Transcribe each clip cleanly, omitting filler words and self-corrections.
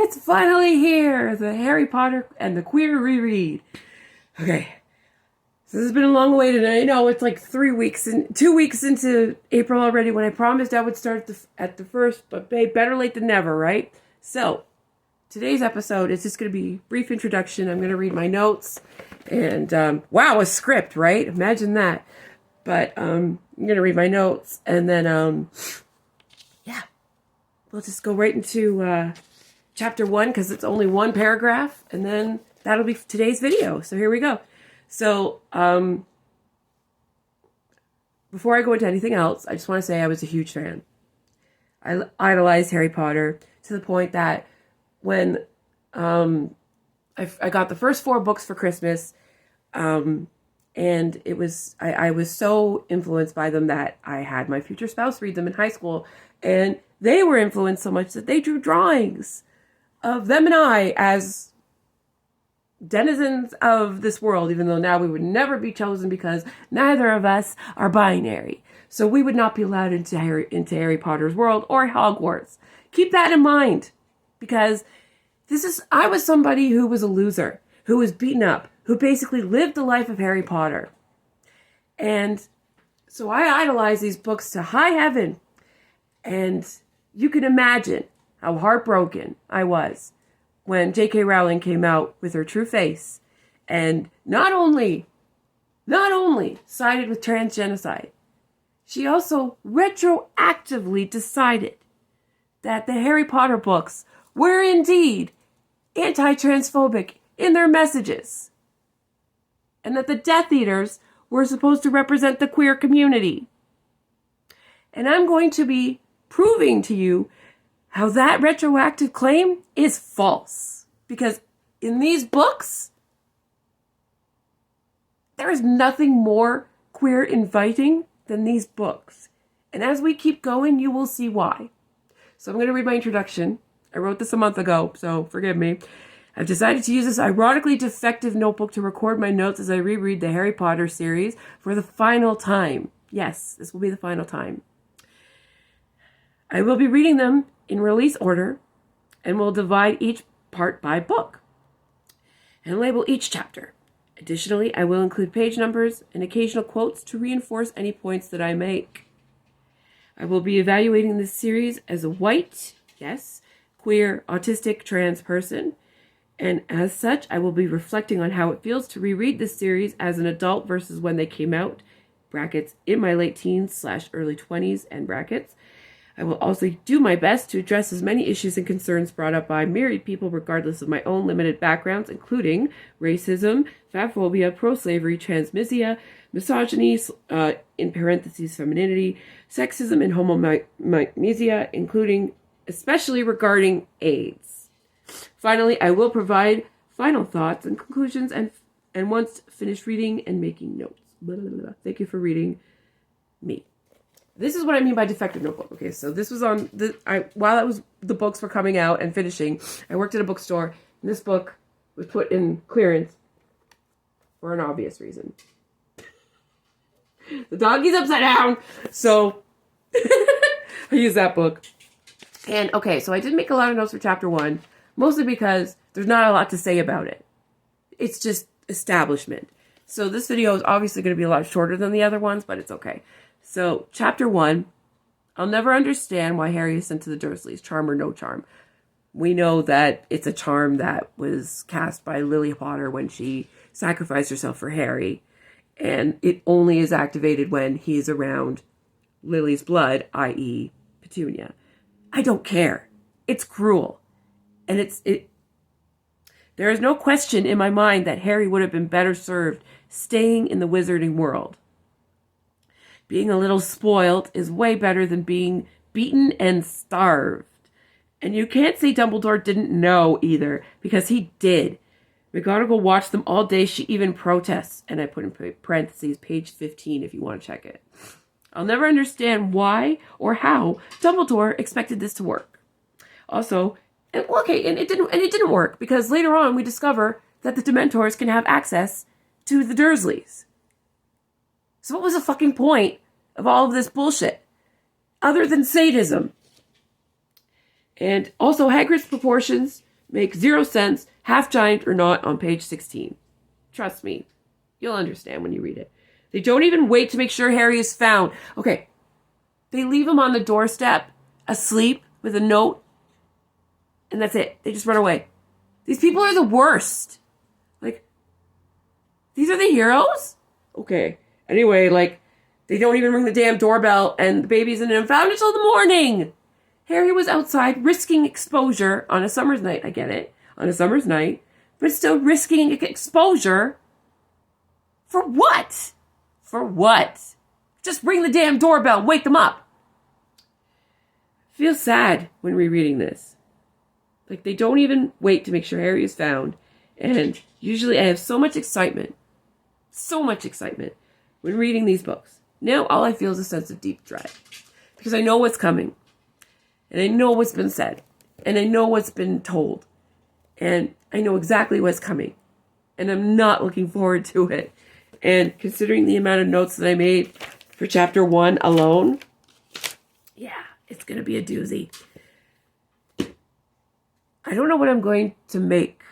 It's finally here! The Harry Potter and the Queer Reread. Okay. So this has been a long wait, and I know it's like 2 weeks into April already when I promised I would start at the first, but babe, better late than never, right? So, today's episode is just going to be a brief introduction. I'm going to read my notes, and wow, a script, right? Imagine that. But I'm going to read my notes, and then, yeah, we'll just go right into chapter 1, because it's only one paragraph, and then that'll be today's video. So here we go. So, before I go into anything else, I just want to say I was a huge fan. I idolized Harry Potter to the point that when I got the first 4 books for Christmas, and it was I was so influenced by them that I had my future spouse read them in high school, and they were influenced so much that they drew drawings of them and I as denizens of this world, even though now we would never be chosen because neither of us are binary. So we would not be allowed into Harry Potter's world or Hogwarts. Keep that in mind, because I was somebody who was a loser, who was beaten up, who basically lived the life of Harry Potter. And so I idolized these books to high heaven. And you can imagine how heartbroken I was when J.K. Rowling came out with her true face and not only sided with transgenocide, she also retroactively decided that the Harry Potter books were indeed anti-transphobic in their messages, and that the Death Eaters were supposed to represent the queer community. And I'm going to be proving to you how that retroactive claim is false. Because in these books, there is nothing more queer inviting than these books. And as we keep going, you will see why. So I'm going to read my introduction. I wrote this a month ago, so forgive me. I've decided to use this ironically defective notebook to record my notes as I reread the Harry Potter series for the final time. Yes, this will be the final time. I will be reading them in release order, and will divide each part by book and label each chapter. Additionally, I will include page numbers and occasional quotes to reinforce any points that I make. I will be evaluating this series as a white, yes, queer, autistic, trans person, and as such, I will be reflecting on how it feels to reread this series as an adult versus when they came out, brackets, in my late teens / early 20s, and brackets. I will also do my best to address as many issues and concerns brought up by myriad people regardless of my own limited backgrounds, including racism, fatphobia, pro-slavery, transmisia, misogyny, in parentheses femininity, sexism, and homomagnesia, including especially regarding AIDS. Finally, I will provide final thoughts and conclusions and once finished reading and making notes. Blah, blah, blah. Thank you for reading me. This is what I mean by defective notebook. Okay, so this was on while the books were coming out and finishing, I worked at a bookstore, and this book was put in clearance for an obvious reason. The doggy's upside down, so I used that book. And okay, so I did make a lot of notes for chapter 1, mostly because there's not a lot to say about it. It's just establishment. So this video is obviously going to be a lot shorter than the other ones, but it's okay. So, chapter 1, I'll never understand why Harry is sent to the Dursleys, charm or no charm. We know that it's a charm that was cast by Lily Potter when she sacrificed herself for Harry, and it only is activated when he's around Lily's blood, i.e. Petunia. I don't care. It's cruel. And there is no question in my mind that Harry would have been better served staying in the wizarding world. Being a little spoiled is way better than being beaten and starved. And you can't say Dumbledore didn't know either, because he did. McGonagall watched them all day. She even protests. And I put in parentheses, page 15, if you want to check it. I'll never understand why or how Dumbledore expected this to work. Also, and it didn't work, because later on we discover that the Dementors can have access to the Dursleys. So what was the fucking point of all of this bullshit? Other than sadism. And also Hagrid's proportions make zero sense, half giant or not, on page 16. Trust me, you'll understand when you read it. They don't even wait to make sure Harry is found. Okay, they leave him on the doorstep, asleep, with a note, and that's it. They just run away. These people are the worst. Like, these are the heroes? Okay. Anyway, like, they don't even ring the damn doorbell, and the baby isn't found until the morning. Harry was outside risking exposure on a summer's night. I get it. On a summer's night. But still risking exposure. For what? For what? Just ring the damn doorbell and wake them up. I feel sad when rereading this. Like, they don't even wait to make sure Harry is found. And usually I have so much excitement when reading these books. Now all I feel is a sense of deep dread. Because I know what's coming. And I know what's been said. And I know what's been told. And I know exactly what's coming. And I'm not looking forward to it. And considering the amount of notes that I made for chapter 1 alone, yeah, it's going to be a doozy. I don't know what I'm going to make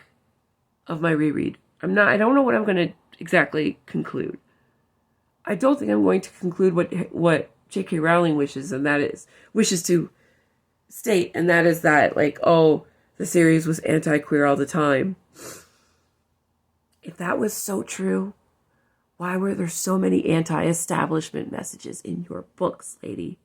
of my reread. I don't know what I'm going to exactly conclude. I don't think I'm going to conclude what J.K. Rowling wishes to state, and that is that, like, oh, the series was anti-queer all the time. If that was so true, why were there so many anti-establishment messages in your books, lady?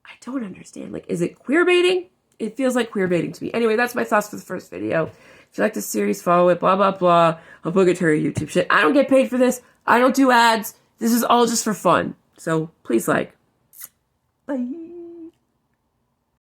I don't understand. Like, is it queer baiting? It feels like queer baiting to me. Anyway, that's my thoughts for the first video. If you like the series, follow it, blah, blah, blah. Obligatory YouTube shit. I don't get paid for this. I don't do ads. This is all just for fun. So please like. Bye.